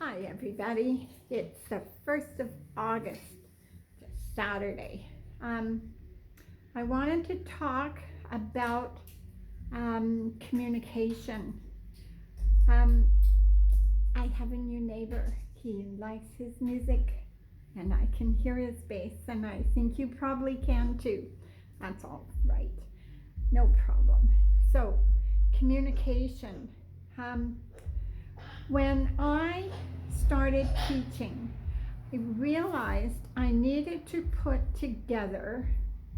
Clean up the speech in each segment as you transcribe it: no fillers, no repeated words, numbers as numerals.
Hi everybody, it's the 1st of August, Saturday. I wanted to talk about communication. I have a new neighbor. He likes his music and I can hear his bass, and I think you probably can too. That's all right, no problem. So, communication. When I started teaching, I realized I needed to put together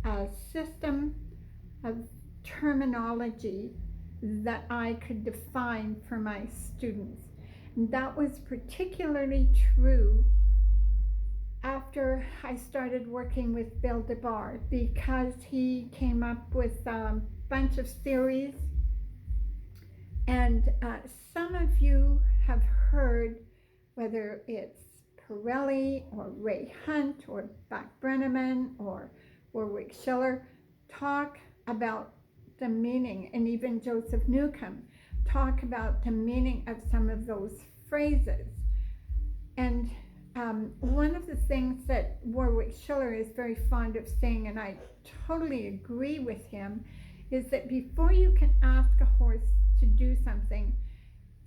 a system of terminology that I could define for my students. And that was particularly true after I started working with Bill DeBar, because he came up with a bunch of theories. And some of you have heard, whether it's Pirelli or Ray Hunt or Buck Brenneman or Warwick Schiller, talk about the meaning, and even Joseph Newcomb talk about the meaning of some of those phrases. And one of the things that Warwick Schiller is very fond of saying, and I totally agree with him, is that before you can ask a horse to do something,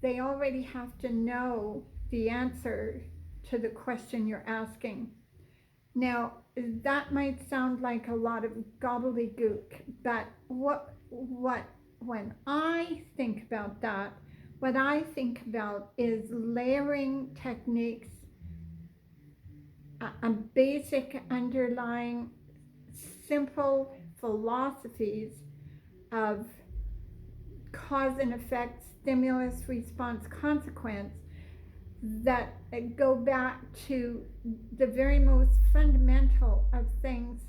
they already have to know the answer to the question you're asking. Now, that might sound like a lot of gobbledygook, but when I think about that, what I think about is layering techniques, a basic underlying simple philosophies of cause and effect, stimulus, response, consequence, that go back to the very most fundamental of things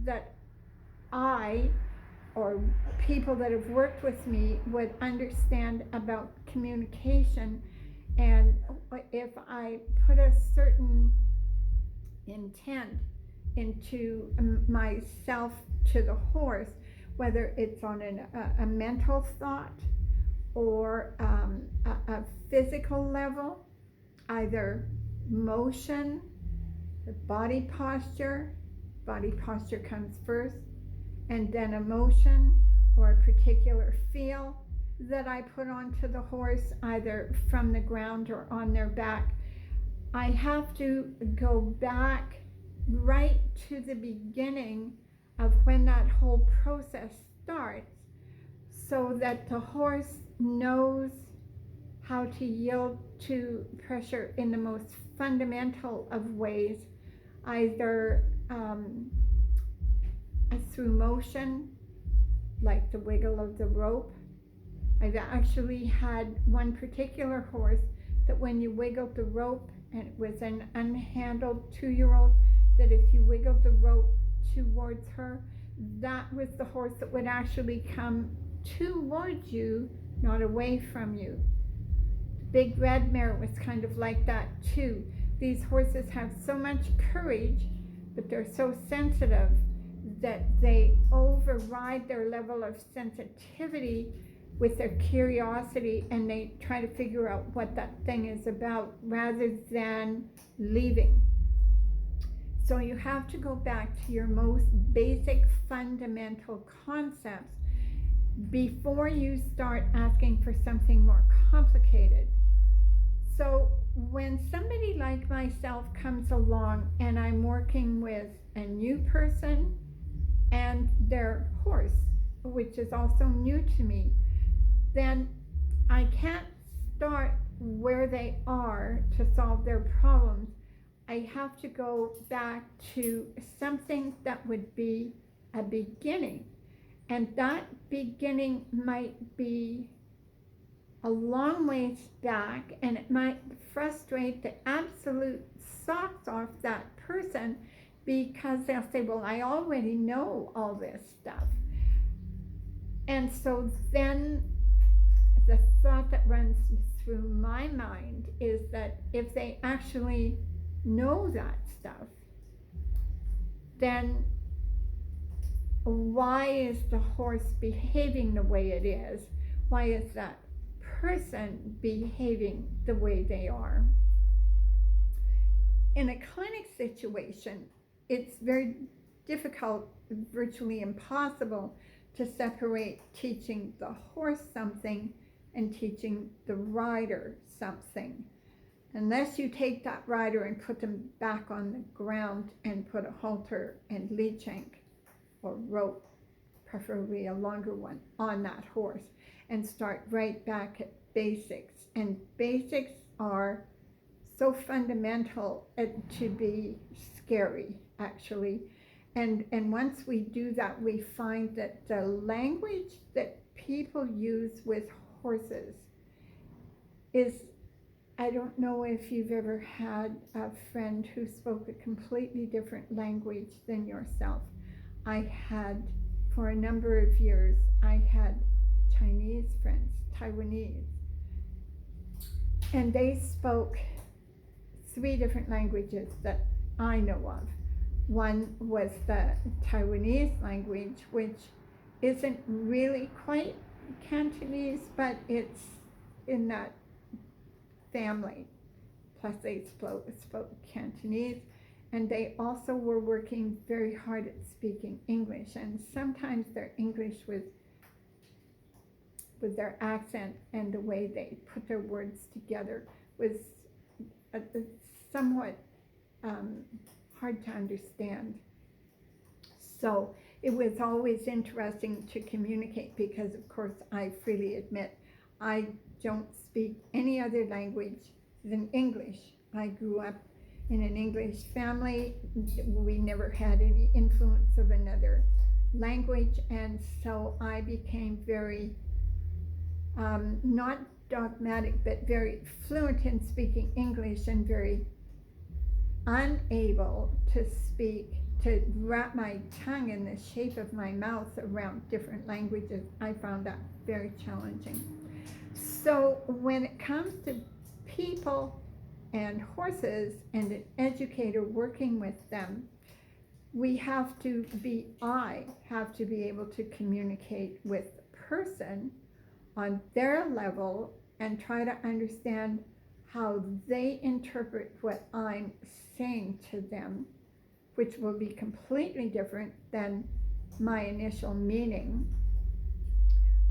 that I, or people that have worked with me, would understand about communication. And if I put a certain intent into myself to the horse, whether it's on a mental thought or a physical level, either motion, the body posture comes first, and then emotion or a particular feel that I put onto the horse, either from the ground or on their back. I have to go back right to the beginning of when that whole process starts, so that the horse knows how to yield to pressure in the most fundamental of ways, either through motion, like the wiggle of the rope. I've actually had one particular horse that when you wiggled the rope, and it was an unhandled 2-year-old, that if you wiggled the rope towards her, that was the horse that would actually come towards you, not away from you. Big Red Mare was kind of like that too. These horses have so much courage, but they're so sensitive that they override their level of sensitivity with their curiosity, and they try to figure out what that thing is about rather than leaving. So you have to go back to your most basic fundamental concepts before you start asking for something more complicated. So when somebody like myself comes along and I'm working with a new person and their horse, which is also new to me, then I can't start where they are to solve their problems. I have to go back to something that would be a beginning. And that beginning might be a long ways back, and it might frustrate the absolute socks off that person, because they'll say, well, I already know all this stuff. And so then the thought that runs through my mind is that if they actually know that stuff, then why is the horse behaving the way it is? Why is that person behaving the way they are? in a clinic situation, it's very difficult, virtually impossible, to separate teaching the horse something and teaching the rider something. Unless you take that rider and put them back on the ground and put a halter and lead shank or rope, preferably a longer one, on that horse and start right back at basics. And basics are so fundamental to be scary, actually. And once we do that, we find that the language that people use with horses is, I don't know if you've ever had a friend who spoke a completely different language than yourself. I had, for a number of years, I had Chinese friends, Taiwanese, and they spoke 3 different languages that I know of. One was the Taiwanese language, which isn't really quite Cantonese, but it's in that family. Plus they spoke Cantonese, and they also were working very hard at speaking English, and sometimes their English was with their accent and the way they put their words together was somewhat hard to understand. So it was always interesting to communicate because, of course, I freely admit I don't speak any other language than English. I grew up in an English family. We never had any influence of another language, and so I became very not dogmatic, but very fluent in speaking English and very unable to wrap my tongue in the shape of my mouth around different languages. I found that very challenging. So when it comes to people and horses and an educator working with them, I have to be able to communicate with the person on their level and try to understand how they interpret what I'm saying to them, which will be completely different than my initial meaning.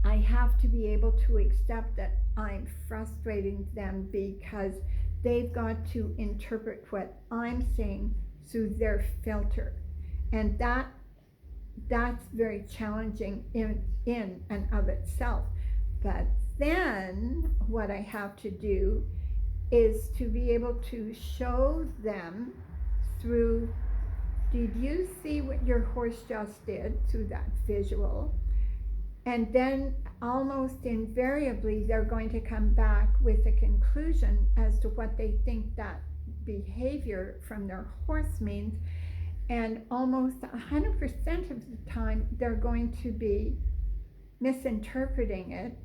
I have to be able to accept that I'm frustrating them because they've got to interpret what I'm saying through their filter. And that's very challenging in and of itself. But then what I have to do is to be able to show them through, did you see what your horse just did, through that visual? And then almost invariably they're going to come back with a conclusion as to what they think that behavior from their horse means. And almost 100% of the time they're going to be misinterpreting it.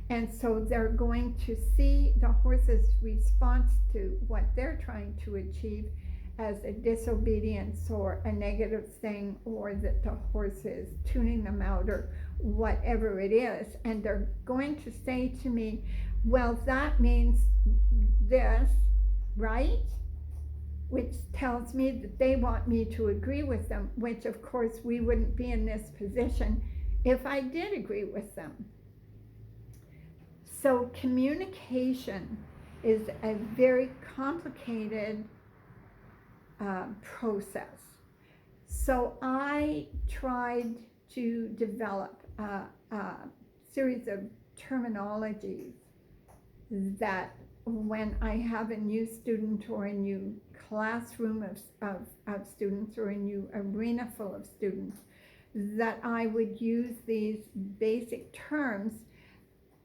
And so they're going to see the horse's response to what they're trying to achieve as a disobedience or a negative thing, or that the horse is tuning them out or whatever it is. And they're going to say to me, well, that means this, right? Which tells me that they want me to agree with them, which of course we wouldn't be in this position if I did agree with them. So communication is a very complicated process. So I tried to develop a series of terminologies that when I have a new student or a new classroom of students or a new arena full of students, that I would use these basic terms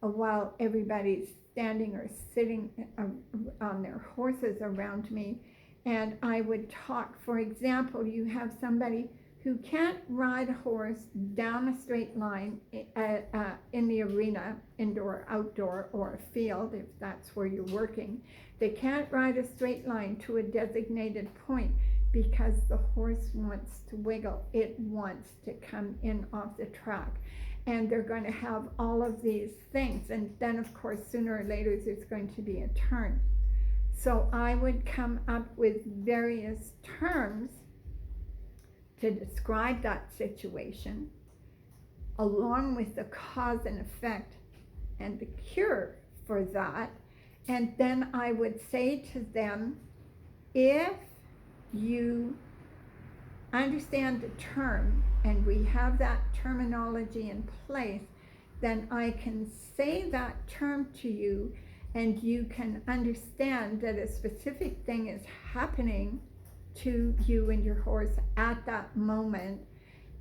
while everybody's standing or sitting on their horses around me, and I would talk. For example, you have somebody who can't ride a horse down a straight line in the arena, indoor, outdoor, or a field, if that's where you're working. They can't ride a straight line to a designated point because the horse wants to wiggle. It wants to come in off the track. And they're going to have all of these things. And then, of course, sooner or later, there's going to be a turn. So I would come up with various terms to describe that situation, along with the cause and effect and the cure for that. And then I would say to them, if you understand the term and we have that terminology in place, then I can say that term to you and you can understand that a specific thing is happening to you and your horse at that moment,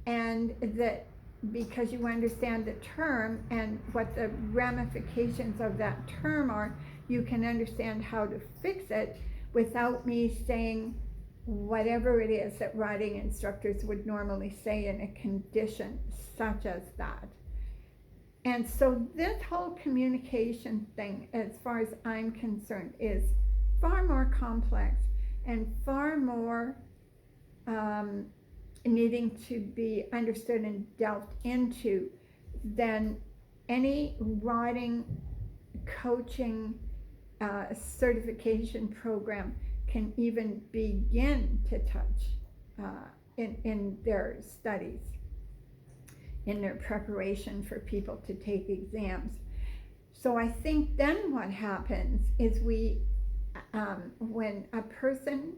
and that because you understand the term and what the ramifications of that term are, you can understand how to fix it without me saying whatever it is that riding instructors would normally say in a condition such as that. And so this whole communication thing, as far as I'm concerned, is far more complex and far more needing to be understood and delved into than any riding coaching certification program can even begin to touch in their studies, in their preparation for people to take exams. So I think then what happens is when a person,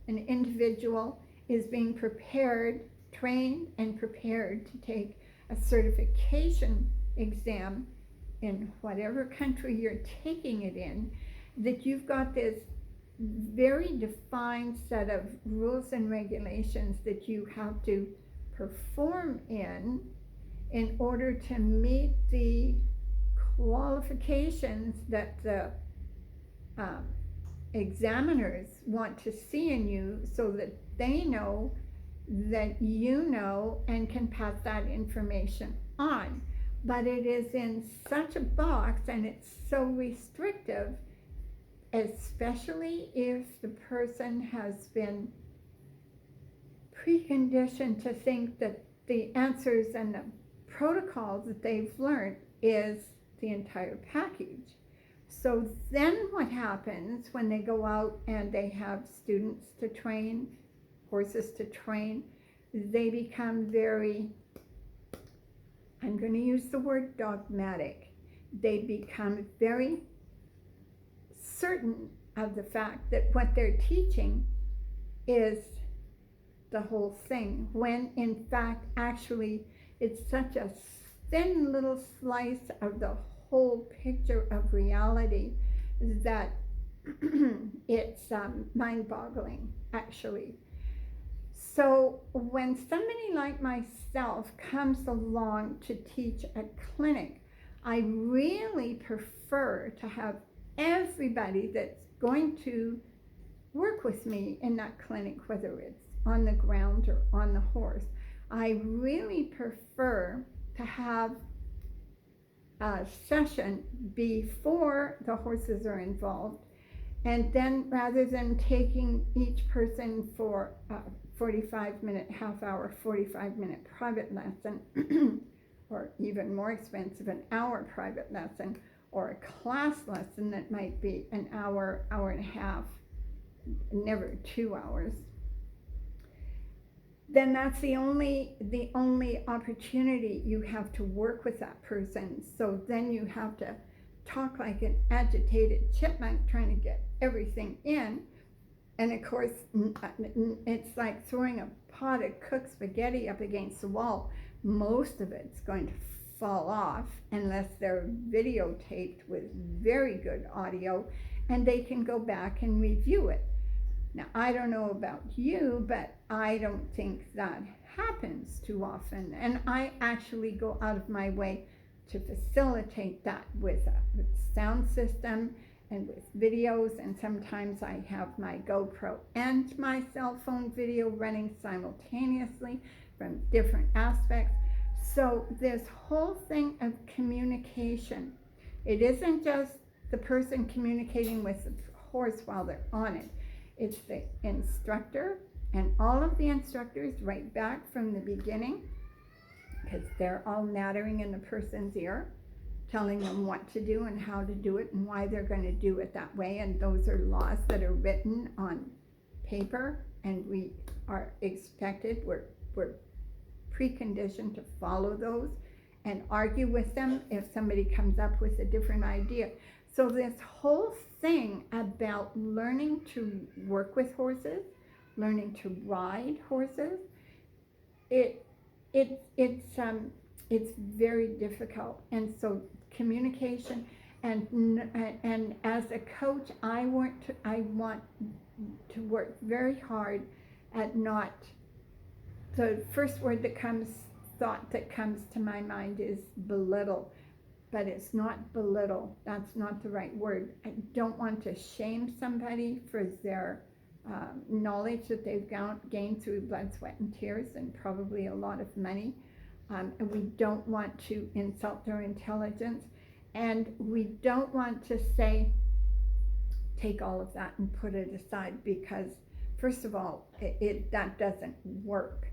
an individual, is being prepared, trained and prepared to take a certification exam in whatever country you're taking it in, that you've got this very defined set of rules and regulations that you have to perform in order to meet the qualifications that the examiners want to see in you, so that they know that you know and can pass that information on. But it is in such a box and it's so restrictive, especially if the person has been preconditioned to think that the answers and the protocols that they've learned is the entire package. So then what happens when they go out and they have students to train, horses to train, they become very, I'm going to use the word dogmatic. They become very certain of the fact that what they're teaching is the whole thing, when in fact actually it's such a thin little slice of the whole picture of reality that it's mind-boggling, actually. So when somebody like myself comes along to teach a clinic, I really prefer to have everybody that's going to work with me in that clinic, whether it's on the ground or on the horse, I really prefer to have a session before the horses are involved, and then rather than taking each person for a 45-minute, half-hour, 45-minute private lesson, or even more expensive, an hour private lesson, or a class lesson that might be an hour, hour and a half, never 2 hours, then that's the only opportunity you have to work with that person. So then you have to talk like an agitated chipmunk trying to get everything in. And of course, it's like throwing a pot of cooked spaghetti up against the wall. Most of it's going to fall off unless they're videotaped with very good audio and they can go back and review it. Now, I don't know about you, but I don't think that happens too often. And I actually go out of my way to facilitate that with a sound system and with videos. And sometimes I have my GoPro and my cell phone video running simultaneously from different aspects. So this whole thing of communication, it isn't just the person communicating with the horse while they're on it. It's the instructor and all of the instructors right back from the beginning, because they're all nattering in the person's ear telling them what to do and how to do it and why they're going to do it that way. And those are laws that are written on paper, and we are expected, we're preconditioned to follow those and argue with them if somebody comes up with a different idea. So this whole thing about learning to work with horses, learning to ride horses, it's very difficult. And so communication, and as a coach, I want to work very hard at not, the first thought that comes to my mind is belittle, but it's not belittle. That's not the right word. I don't want to shame somebody for their knowledge that they've gained through blood, sweat, and tears, and probably a lot of money. And we don't want to insult their intelligence, and we don't want to say, take all of that and put it aside, because first of all, that doesn't work.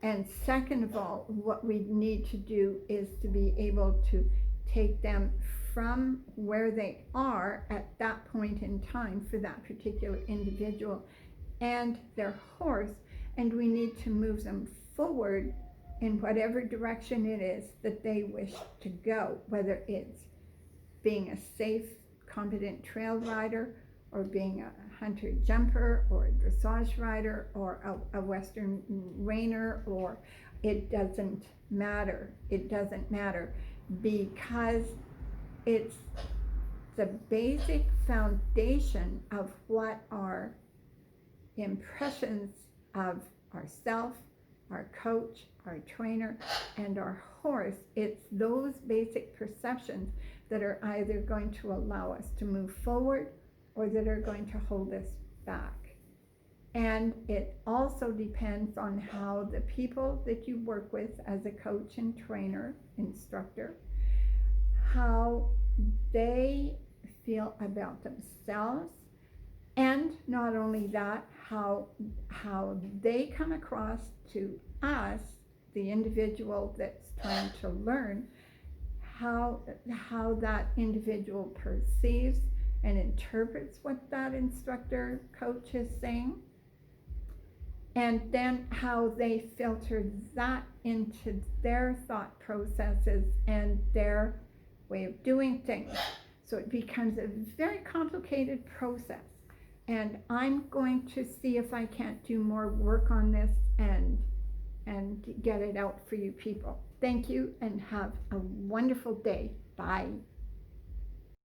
And second of all, what we need to do is to be able to take them from where they are at that point in time for that particular individual and their horse, and we need to move them forward in whatever direction it is that they wish to go, whether it's being a safe, competent trail rider, or being a hunter jumper, or a dressage rider, or a Western reiner, or it doesn't matter. It doesn't matter, because it's the basic foundation of what our impressions of ourself, our coach, our trainer, and our horse. It's those basic perceptions that are either going to allow us to move forward or that are going to hold us back. And it also depends on how the people that you work with as a coach and trainer, instructor, how they feel about themselves, and not only that, how they come across to us, the individual that's trying to learn, how that individual perceives and interprets what that instructor coach is saying, and then how they filter that into their thought processes and their way of doing things. So it becomes a very complicated process, and I'm going to see if I can't do more work on this and get it out for you people. Thank you, and have a wonderful day. Bye.